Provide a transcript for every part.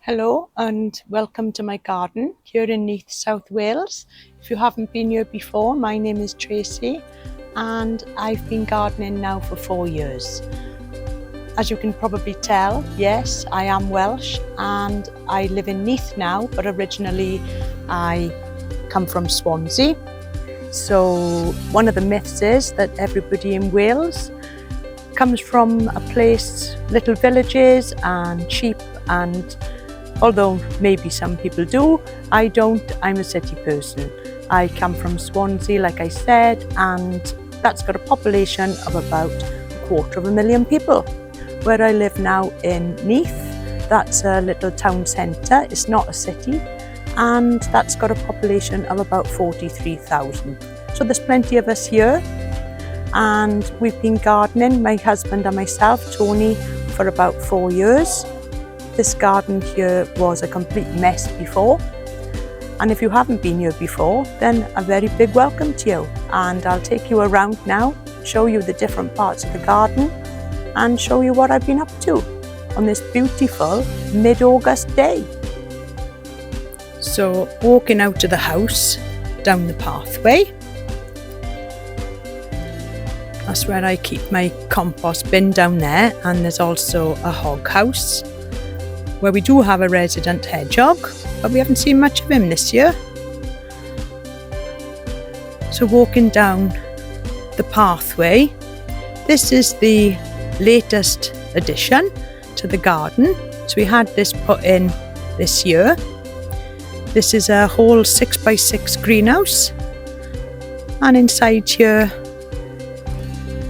Hello and welcome to my garden here in Neath, South Wales. If you haven't been here before, my name is Tracey and I've been gardening now for 4 years. As you can probably tell, yes, I am Welsh and I live in Neath now, but originally I come from Swansea. So one of the myths is that everybody in Wales comes from a place, little villages and sheep, and although maybe some people do, I don't. I'm a city person. I come from Swansea, like I said, and that's got a population of about 250,000 people. Where I live now in Neath, that's a little town centre, it's not a city, and that's got a population of about 43,000. So there's plenty of us here, and we've been gardening, my husband and myself, Tony, for about 4 years. This garden here was a complete mess before, and if you haven't been here before, then a very big welcome to you. And I'll take you around now, show you the different parts of the garden and show you what I've been up to on this beautiful mid-August day. So walking out of the house, down the pathway, that's where I keep my compost bin down there, and there's also a hog house where we do have a resident hedgehog, but we haven't seen much of him this year. So walking down the pathway, this is the latest addition to the garden. So we had this put in this year. This is a whole 6x6 greenhouse, and inside here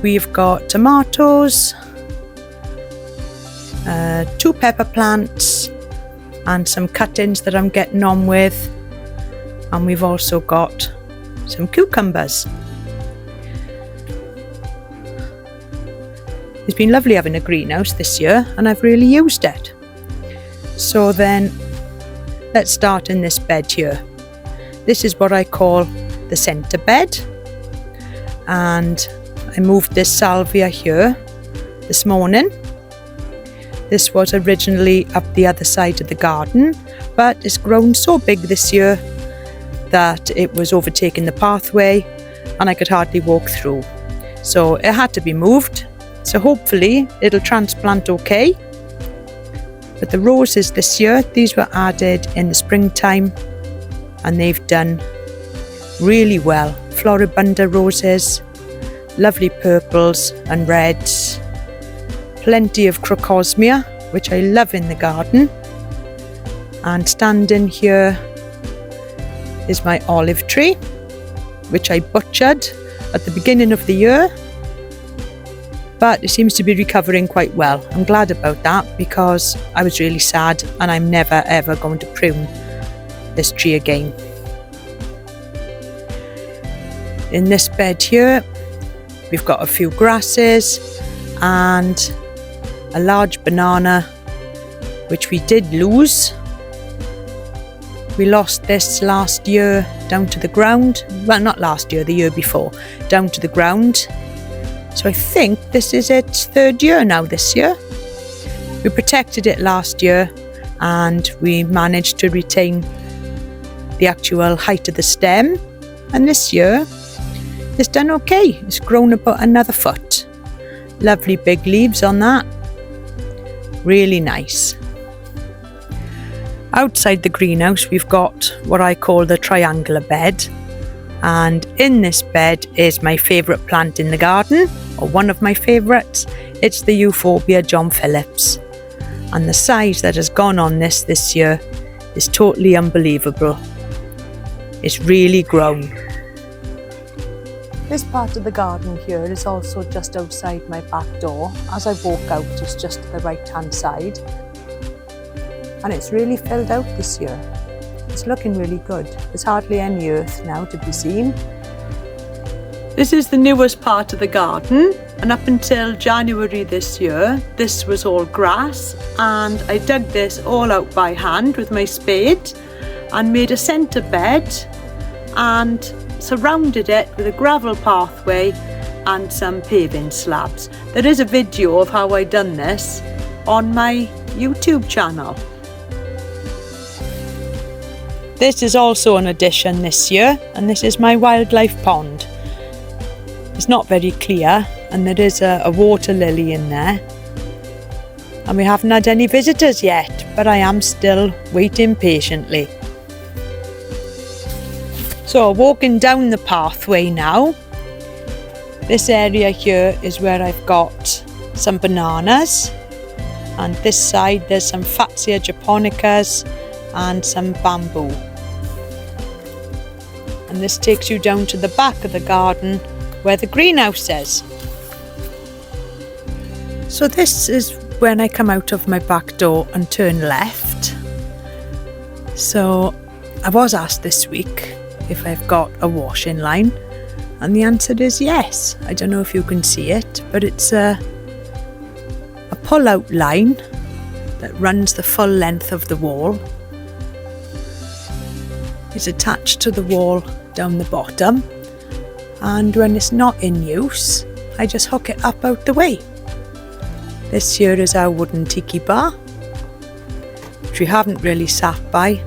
we've got tomatoes, 2 pepper plants and some cuttings that I'm getting on with, and we've also got some cucumbers. It's been lovely having a greenhouse this year and I've really used it. So then let's start in this bed here. This is what I call the centre bed, and I moved this salvia here this morning. This was originally up the other side of the garden, but it's grown so big this year that it was overtaking the pathway and I could hardly walk through. So it had to be moved. So hopefully it'll transplant okay. But the roses this year, these were added in the springtime and they've done really well. Floribunda roses, lovely purples and reds. Plenty of crocosmia, which I love in the garden. And standing here is my olive tree, which I butchered at the beginning of the year, but it seems to be recovering quite well. I'm glad about that because I was really sad and I'm never ever going to prune this tree again. In this bed here, we've got a few grasses and a large banana, which we did lose. We lost this last year down to the ground. Well, not last year, the year before, down to the ground. So I think this is its 3rd year now this year. We protected it last year and we managed to retain the actual height of the stem. And this year, it's done okay. It's grown about another foot. Lovely big leaves on that. Really nice. Outside the greenhouse we've got what I call the triangular bed, and in this bed is my favourite plant in the garden, or one of my favourites. It's the Euphorbia John Phillips, and the size that has gone on this year is totally unbelievable. It's really grown. This part of the garden here is also just outside my back door. As I walk out, it's just to the right-hand side. And it's really filled out this year. It's looking really good. There's hardly any earth now to be seen. This is the newest part of the garden, and up until January this year, this was all grass, and I dug this all out by hand with my spade and made a centre bed and surrounded it with a gravel pathway and some paving slabs. There is a video of how I done this on my YouTube channel. This is also an addition this year, and this is my wildlife pond. It's not very clear, and there is a water lily in there. And we haven't had any visitors yet, but I am still waiting patiently. So walking down the pathway now, this area here is where I've got some bananas, and this side there's some Fatsia japonicas and some bamboo. And this takes you down to the back of the garden where the greenhouse is. So this is when I come out of my back door and turn left. So I was asked this week if I've got a washing line, and the answer is yes. I don't know if you can see it, but it's a pull-out line that runs the full length of the wall. It's attached to the wall down the bottom, and when it's not in use, I just hook it up out the way. This here is our wooden Tiki Bar, which we haven't really sat by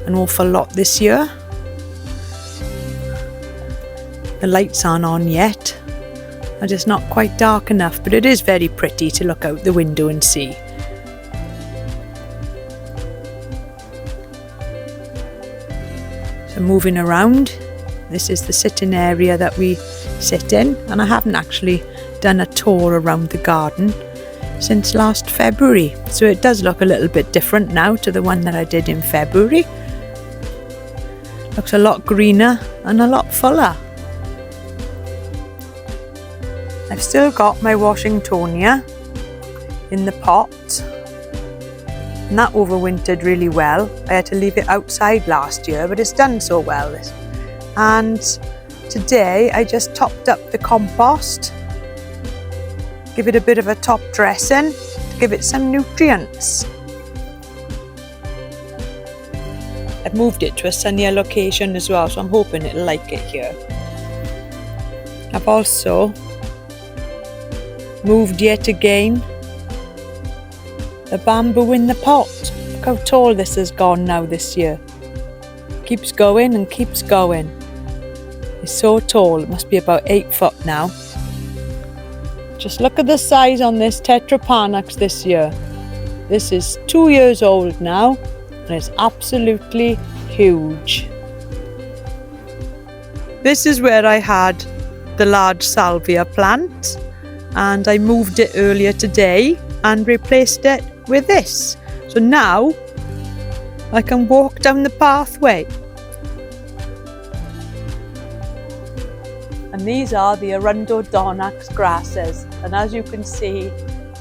an awful lot this year. The lights aren't on yet, and it's not quite dark enough, but it is very pretty to look out the window and see. So moving around, this is the sitting area that we sit in, and I haven't actually done a tour around the garden since last February, so it does look a little bit different now to the one that I did in February. Looks a lot greener and a lot fuller. I've still got my Washingtonia in the pot, and that overwintered really well. I had to leave it outside last year, but it's done so well. And today I just topped up the compost, give it a bit of a top dressing to give it some nutrients. I've moved it to a sunnier location as well, so I'm hoping it'll like it here. I've also moved yet again the bamboo in the pot. Look how tall this has gone now this year. Keeps going and keeps going. It's so tall, it must be about 8 foot now. Just look at the size on this Tetrapanax this year. This is 2 years old now, and it's absolutely huge. This is where I had the large salvia plant, and I moved it earlier today and replaced it with this. So now I can walk down the pathway. And these are the Arundo Donax grasses, and as you can see,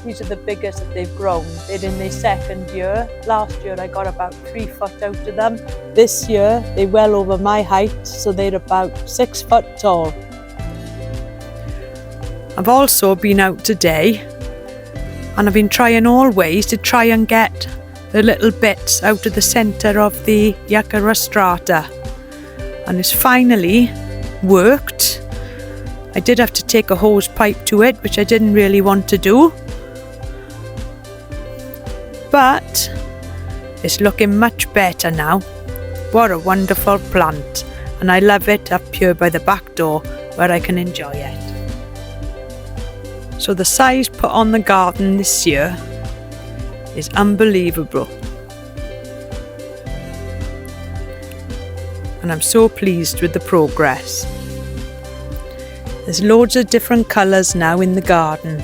these are the biggest that they've grown. They're in their second year. Last year I got about 3 foot out of them. This year they're well over my height, so they're about 6 foot tall. I've also been out today, and I've been trying all ways to try and get the little bits out of the centre of the Yucca Rostrata, and it's finally worked. I did have to take a hose pipe to it, which I didn't really want to do, but it's looking much better now. What a wonderful plant, and I love it up here by the back door where I can enjoy it. So the size put on the garden this year is unbelievable, and I'm so pleased with the progress. There's loads of different colours now in the garden,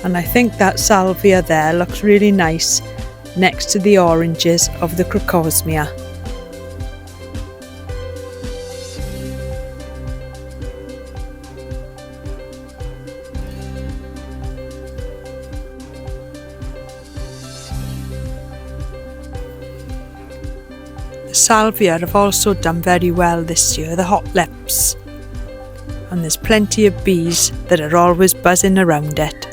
and I think that salvia there looks really nice next to the oranges of the crocosmia. The salvia have also done very well this year, the hot lips, and there's plenty of bees that are always buzzing around it.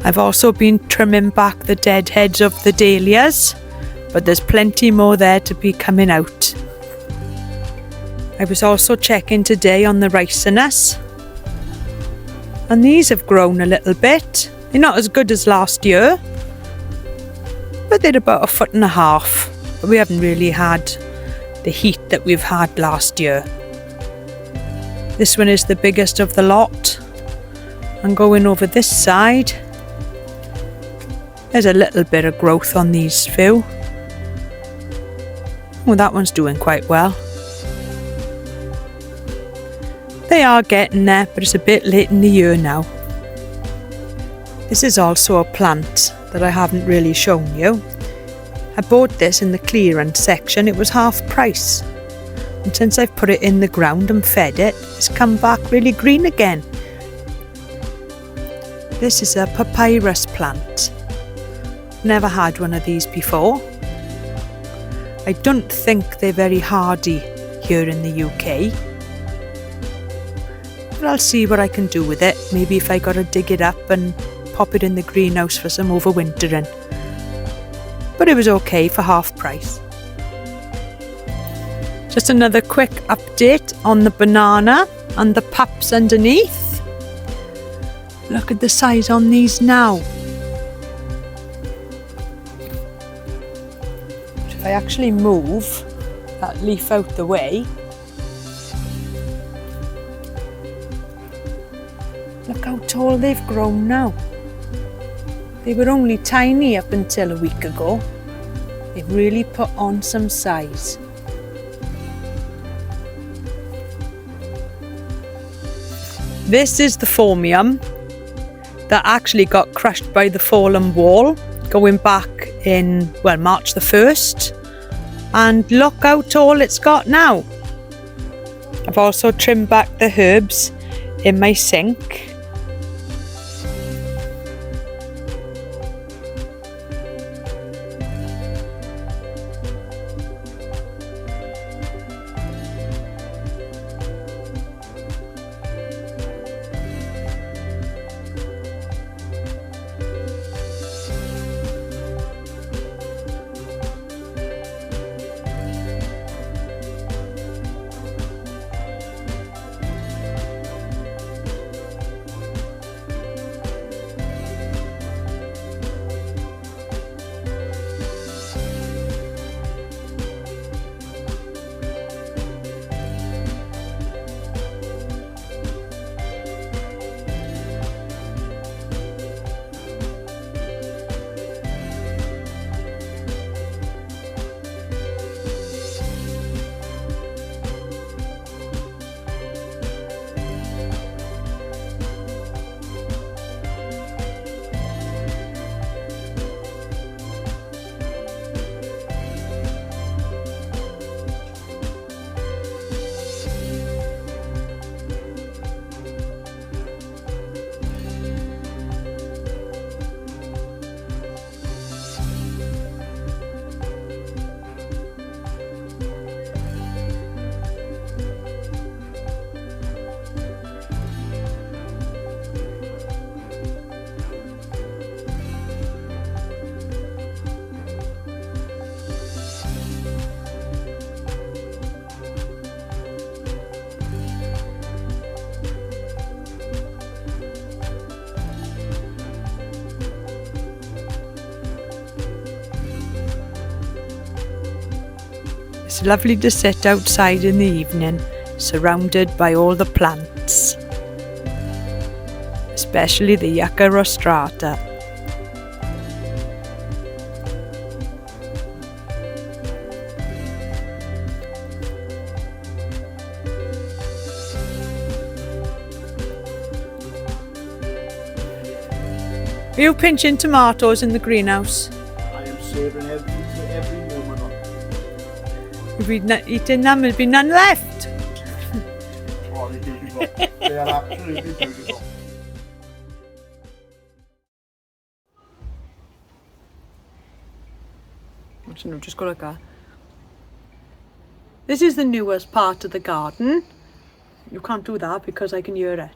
I've also been trimming back the dead heads of the dahlias, but there's plenty more there to be coming out. I was also checking today on the ricinus, and these have grown a little bit, They're not as good as last year, but they're about 1.5 feet. But we haven't really had the heat that we've had last year. This one is the biggest of the lot. And going over this side, there's a little bit of growth on these few. Well, that one's doing quite well. They are getting there, but it's a bit late in the year now. This is also a plant that I haven't really shown you. I bought this in the clearance section. It was half price. And since I've put it in the ground and fed it, it's come back really green again. This is a papyrus plant. Never had one of these before. I don't think they're very hardy here in the UK. But I'll see what I can do with it. Maybe if I gotta dig it up and pop it in the greenhouse for some overwintering. But it was okay for half price. Just another quick update on the banana and the pups underneath. Look at the size on these now. If I actually move that leaf out the way, look how tall they've grown now. They were only tiny up until a week ago. They've really put on some size. This is the Phormium that actually got crushed by the fallen wall going back in, well, March the 1st. And look how tall it's got now. I've also trimmed back the herbs in my sink. It's lovely to sit outside in the evening, surrounded by all the plants, especially the Yucca Rostrata. Are you pinching tomatoes in the greenhouse? I am saving every moment of it. If we'd not eaten them, there'd be none left. Oh, they're beautiful. They are absolutely beautiful. I've just got like that. This is the newest part of the garden. You can't do that because I can hear it.